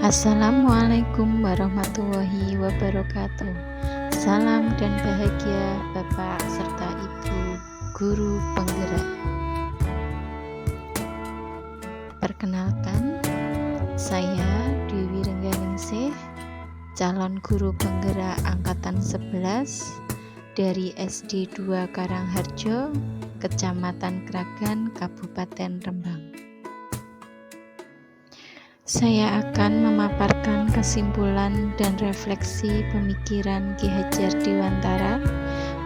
Assalamualaikum warahmatullahi wabarakatuh. Salam dan bahagia Bapak serta Ibu guru penggerak. Perkenalkan, saya Dewi Rengganingsih, calon guru penggerak angkatan 11 dari SD 2 Karangharjo, Kecamatan Kragan, Kabupaten Rembang. Saya akan memaparkan kesimpulan dan refleksi pemikiran Ki Hajar Dewantara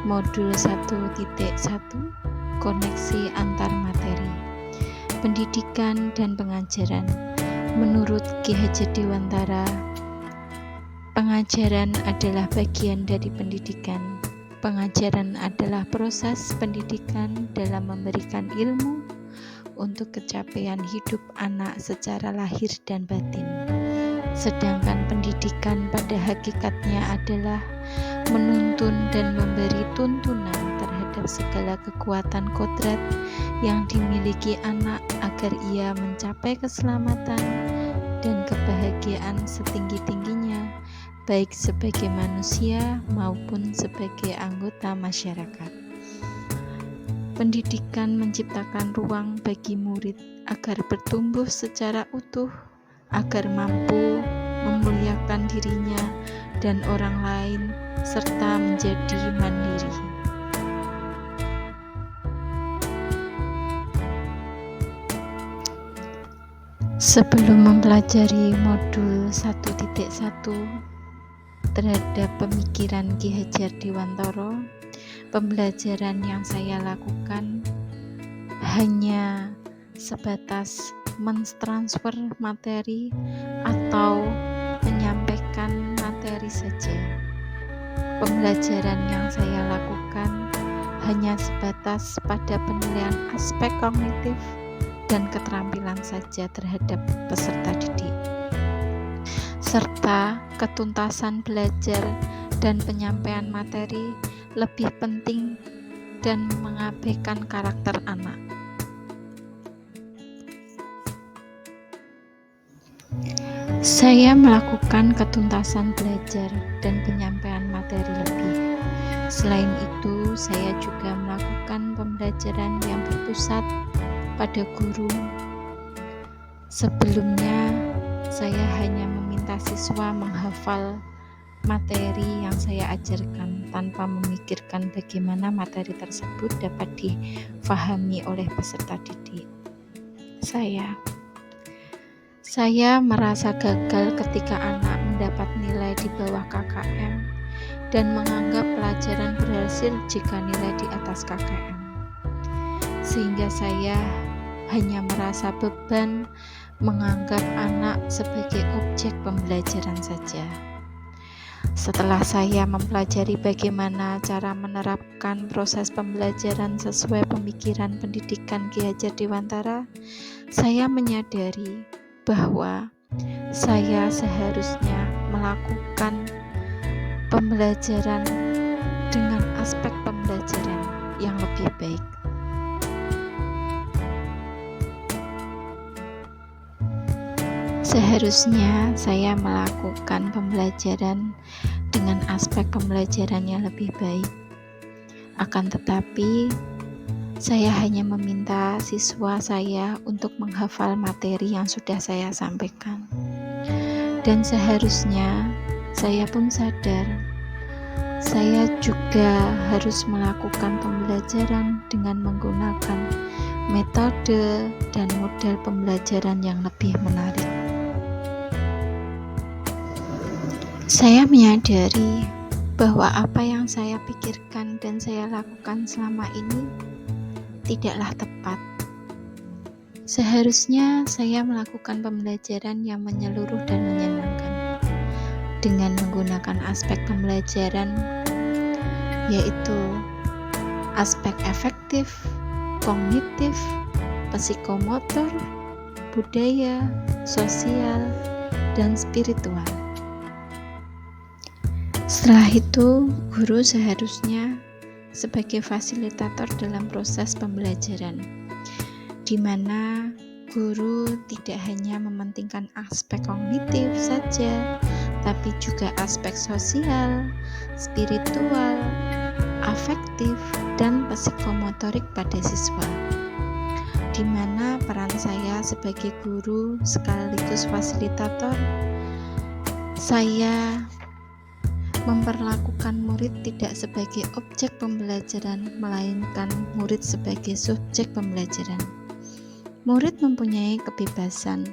modul 1.1 koneksi antar materi pendidikan dan pengajaran. Menurut Ki Hajar Dewantara, pengajaran adalah bagian dari pendidikan. Pengajaran adalah proses pendidikan dalam memberikan ilmu untuk capaian hidup anak secara lahir dan batin. Sedangkan pendidikan pada hakikatnya adalah menuntun dan memberi tuntunan terhadap segala kekuatan kodrat yang dimiliki anak agar ia mencapai keselamatan dan kebahagiaan setinggi-tingginya, baik sebagai manusia maupun sebagai anggota masyarakat. Pendidikan menciptakan ruang bagi murid agar bertumbuh secara utuh, agar mampu memuliakan dirinya dan orang lain, serta menjadi mandiri. Sebelum mempelajari modul 1.1 terhadap pemikiran Ki Hajar Dewantara, pembelajaran yang saya lakukan hanya sebatas mentransfer materi atau menyampaikan materi saja. Pembelajaran yang saya lakukan hanya sebatas pada penilaian aspek kognitif dan keterampilan saja terhadap peserta didik, serta ketuntasan belajar dan penyampaian materi lebih penting dan mengabaikan karakter anak. Saya melakukan ketuntasan belajar dan penyampaian materi lebih. Selain itu, saya juga melakukan pembelajaran yang berpusat pada guru. Sebelumnya, saya hanya meminta siswa menghafal materi yang saya ajarkan tanpa memikirkan bagaimana materi tersebut dapat difahami oleh peserta didik. Saya merasa gagal ketika anak mendapat nilai di bawah KKM dan menganggap pelajaran berhasil jika nilai di atas KKM. Sehingga saya hanya merasa beban menganggap anak sebagai objek pembelajaran saja. Setelah saya mempelajari bagaimana cara menerapkan proses pembelajaran sesuai pemikiran pendidikan Ki Hajar Dewantara, saya menyadari bahwa saya seharusnya melakukan pembelajaran dengan aspek pembelajaran yang lebih baik. Seharusnya saya melakukan pembelajaran dengan aspek pembelajaran yang lebih baik. Akan tetapi, saya hanya meminta siswa saya untuk menghafal materi yang sudah saya sampaikan. Dan seharusnya saya pun sadar, saya juga harus melakukan pembelajaran dengan menggunakan metode dan model pembelajaran yang lebih menarik. Saya menyadari bahwa apa yang saya pikirkan dan saya lakukan selama ini tidaklah tepat. Seharusnya saya melakukan pembelajaran yang menyeluruh dan menyenangkan dengan menggunakan aspek pembelajaran, yaitu aspek efektif, kognitif, psikomotor, budaya, sosial, dan spiritual. Setelah itu, guru seharusnya sebagai fasilitator dalam proses pembelajaran, di mana Guru tidak hanya mementingkan aspek kognitif saja, tapi juga aspek sosial, spiritual, afektif, dan psikomotorik pada siswa, di mana peran saya sebagai guru sekaligus fasilitator, saya memperlakukan murid tidak sebagai objek pembelajaran, melainkan murid sebagai subjek pembelajaran. Murid mempunyai kebebasan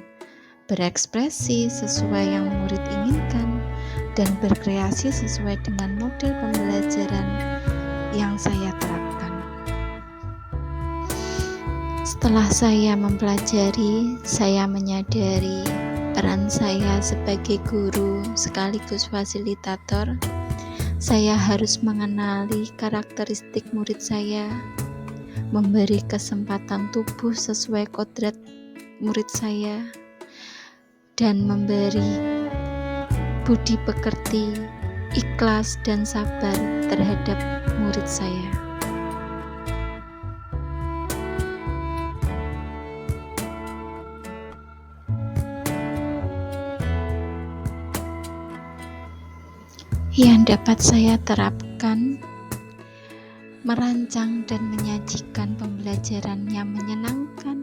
berekspresi sesuai yang murid inginkan dan berkreasi sesuai dengan model pembelajaran yang saya terapkan. Setelah saya mempelajari, saya menyadari peran saya sebagai guru sekaligus fasilitator. Saya harus mengenali karakteristik murid saya, memberi kesempatan tumbuh sesuai kodrat murid saya, dan memberi budi pekerti, ikhlas, dan sabar terhadap murid saya. Yang dapat saya terapkan, merancang dan menyajikan pembelajaran yang menyenangkan,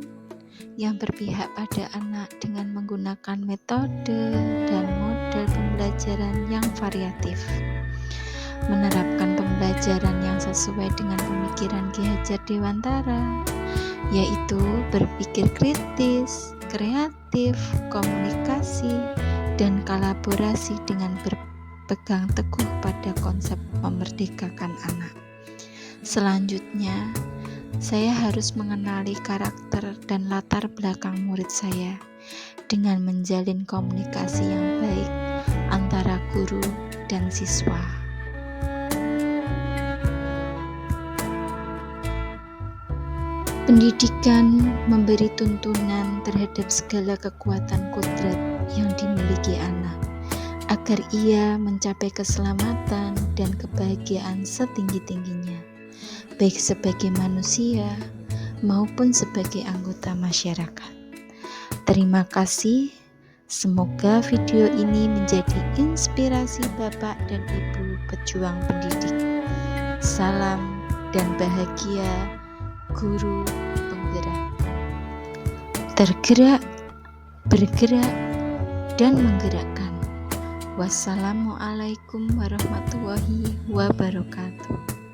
yang berpihak pada anak dengan menggunakan metode dan model pembelajaran yang variatif, menerapkan pembelajaran yang sesuai dengan pemikiran Ki Hajar Dewantara, yaitu berpikir kritis, kreatif, komunikasi, dan kolaborasi dengan berpegang teguh pada konsep memerdekakan anak. Selanjutnya, saya harus mengenali karakter dan latar belakang murid saya dengan menjalin komunikasi yang baik antara guru dan siswa. Pendidikan memberi tuntunan terhadap segala kekuatan kodrat yang dimiliki anak, agar ia mencapai keselamatan dan kebahagiaan setinggi-tingginya, baik sebagai manusia maupun sebagai anggota masyarakat. Terima kasih. Semoga video ini menjadi inspirasi Bapak dan Ibu pejuang pendidik. Salam dan bahagia, guru penggerak. Tergerak, bergerak, dan menggerakkan. Wassalamualaikum warahmatullahi wabarakatuh.